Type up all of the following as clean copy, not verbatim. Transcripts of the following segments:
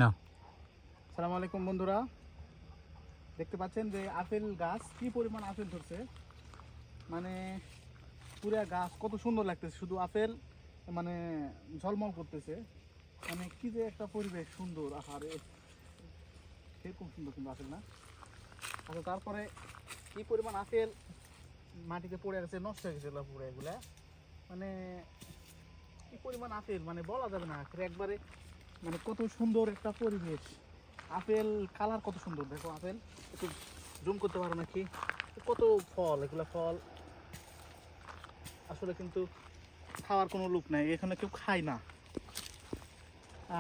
না। আসসালামু আলাইকুম বন্ধুরা, দেখতে পাচ্ছেন যে আপেল গাছ কি পরিমাণ আপেল ধরছে। মানে পুরা গাছ কত সুন্দর লাগতেছে, শুধু আপেল মানে ঝলমল করতেছে। মানে কি যে একটা পরিবেশ সুন্দর, আহারে সেরকম সুন্দর কিন্তু আপেল না। আচ্ছা, তারপরে কি পরিমাণ আপেল মাটিতে পড়ে গেছে, নষ্ট হয়ে গেছে পুরো এগুলা। মানে কি পরিমাণ আপেল মানে বলা যাবে না একবারে। মানে কত সুন্দর একটা পরিবেশ, আপেল কালার কত সুন্দর, দেখো আপেল একটু জুম করতে পারো নাকি, কত ফল, এগুলা ফল আসলে কিন্তু খাওয়ার কোনো লোক নাই, এখানে কেউ খায় না।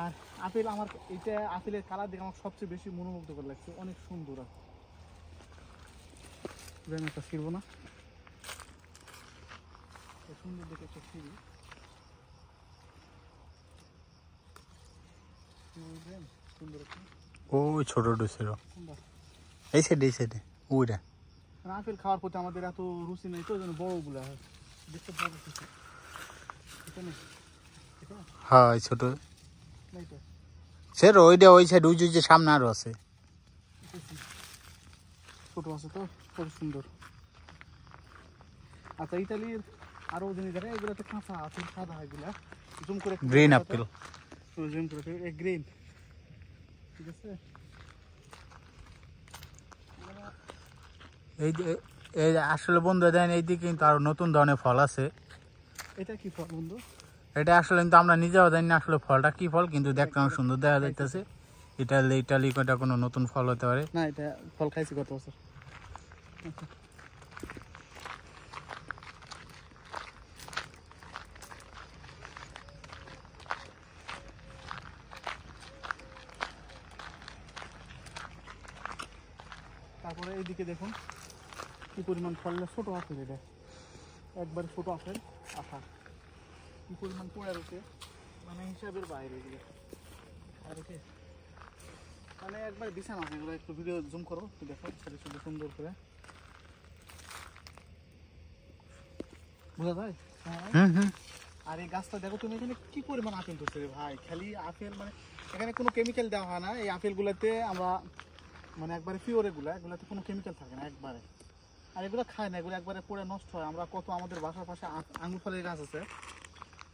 আর আপেল আমার এটা আপেলের কালার দেখে আমার সবচেয়ে বেশি মনোমুগ্ধকর লাগছে, অনেক সুন্দর। একটা ছিড়বো না, সুন্দর দেখে একটা ছিড়ি। সুন্দর একটা ওই ছোটটা ছিল এই সাইডে ওইটা। আপেল খাওয়ার প্রতি আমাদের এত রুচি নেই, তো যেন বড়গুলা দেখতে বড় কিছু হ্যাঁ ছোট স্যার ওইটা ওই সাইড ওই যে সামনে আরো আছে, ছোট আছে তো খুব সুন্দর। আচ্ছা, ইতালির আরো জিনিস দেখে, এগুলোতে কাঁচা আপেল, সাদা এগুলা জুম করে গ্রিন আপেল, জুম করে গ্রিন, ঠিক আছে। এই যে এই আসলে বন্ধু দেন এইদিকে কিন্তু আরো নতুন ধরনের ফল আছে। এটা কি ফল বন্ধু? এটা আসলে কিন্তু আমরা নিজেও জানি না আসলে ফলটা কি ফল, কিন্তু দেখতে অনেক সুন্দর দেখা যাইতেছে। ইটালি এটা কোনো নতুন ফল হতে পারে না, এটা ফল খাইছি গত বছর। তারপরে এইদিকে দেখুন কি পরিমাণ ফল, ছোট আপেল, এটা একবার ছোট আপেল, আঠা কি পরিমাণ পড়ে রয়েছে, মানে হিসাবের বাইরে এগুলো। আর মানে একবার বিছানা আছে এগুলো, একটু ভিডিও জুম করো, একটু দেখো ছোটো ছোটো সুন্দর করে বোঝা যায়। আর এই গাছটা দেখো তুমি, এখানে কি পরিমাণ আপেল ধরছে রে ভাই, খালি আপেল, মানে এখানে কোনো কেমিক্যাল দেওয়া হয় না। এই আপেলগুলোতে আমরা মানে একবারে পিওর, এগুলাতে কোনো কেমিক্যাল থাকে না একবারে। আর এগুলো খায় না, এগুলো একবারে পড়ে নষ্ট হয়। আমরা কত আমাদের বাসার পাশে আঙ্গুর ফলের গাছ আছে,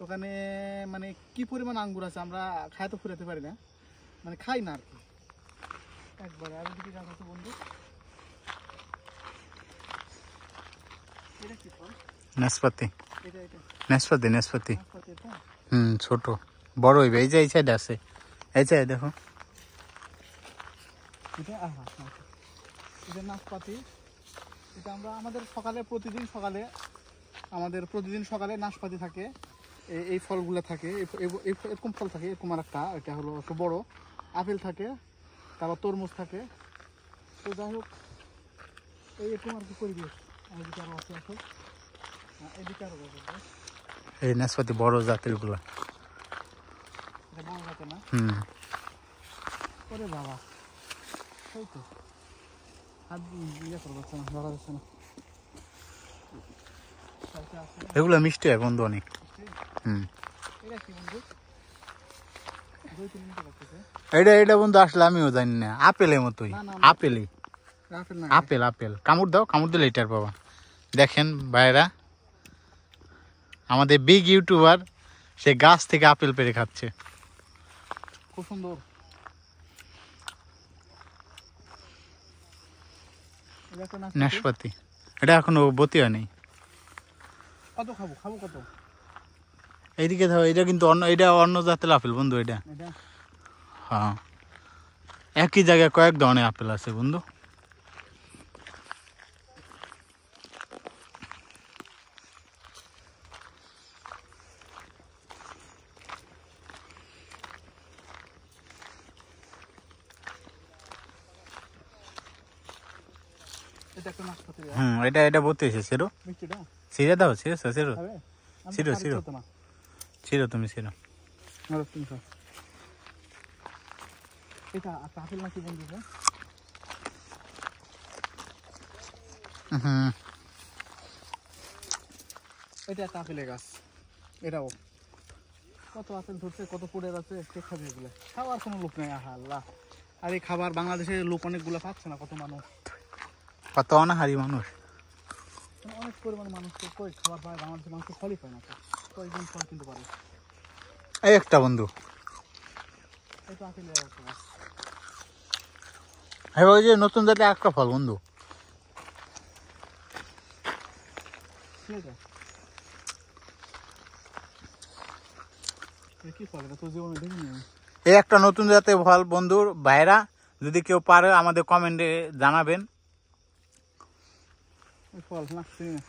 ওখানে মানে কি পরিমাণ আঙ্গুর আছে, আমরা খাই তো ফুরাতে পারি না, মানে খাই না আর কি একবারে। আর এদিকে গাছ আছে বন্ধু, এটা কি ফল? নাশপাতি, এটা এটা নাশপাতি নাশপাতি, এটা ছোট বড় হইবে। এই যে এই সাইড আছে, এই সাইড দেখো, এটা এটা নাশপাতি। এটা আমরা আমাদের প্রতিদিন সকালে নাশপাতি থাকে, এই ফলগুলো থাকে, এরকম ফল থাকে, এরকম আর একটা, এটা হলো একটু বড় আপেল থাকে, তারপর তরমুজ থাকে। তো যাই হোক, এরকম আর কি পরিবেশ। এদিকে আরো আছে আসল, এদিকে আরো আছে, এই নাশপাতি বড় জাতের গুলা। এটা বড় থাকে না? ওরে বাবা, এই তো হাত ইয়ে করা যাচ্ছে না, ধরা যাচ্ছে না। এগুলো মিষ্টি হয় বন্ধু অনেক। এটা কি বন্ধু? এটা বন্ধু আসলে আমিও জানি না, আপেলের মতোই, আপেলই আপেল। আপেল কামড় দাও, কামড় দিলে এটার পাবা। দেখেন ভাইরা, আমাদের বিগ ইউটিউবার সে গাছ থেকে আপেল পেড়ে খাচ্ছে, খুব সুন্দর। নাশপাতি, এটা এখনো বতি হয় নাই। কত খাবো কত? এইদিকে ধরো, এটা কিন্তু এটা অন্য জাতের আপেল বন্ধু, এটা হ্যাঁ একই জায়গায় কয়েক ধরনের আপেল আছে বন্ধু। এটা বলতে এসে ছিড়ো, ছিঁড়ে দাও, ছিঁড়েছো, ছিঁড়ো ছিঁড়ো ছিঁড়ো ছিঁড়ো, তুমি ছিঁড়ো। এটা আপেল নাকি বন্ধু? এটা একটা আপেলের গাছ, এটাও কত আপেল ধরছে, কত পড়ে আছে, কে খাবে এগুলো? খাওয়ার কোনো লোক নেই। আহা আল্লাহ, আর এই খাবার বাংলাদেশে লোক অনেকগুলো পাচ্ছে না, কত মানুষ, কত অনাহারি মানুষ। অনেক পরিমাণ মানুষ তো কই খাবার পায়, বাংলাদেশের মানুষ ফলই পায় না, তো কয়েকজন ফল কিনতে পারে। এই একটা বন্ধু, এই তো আপেলের একটা গাছ। হ্যাঁ ওই যে নতুন জাতের একটা ফল বন্ধু। কি এটা? এটা কি ফল? এটা তো জীবনে দেখিনি আমি। এই একটা নতুন জাতের ফল বন্ধুর ভাইরা, যদি কেউ পারে আমাদের কমেন্টে জানাবেন। ওই ফল না, চিনি না।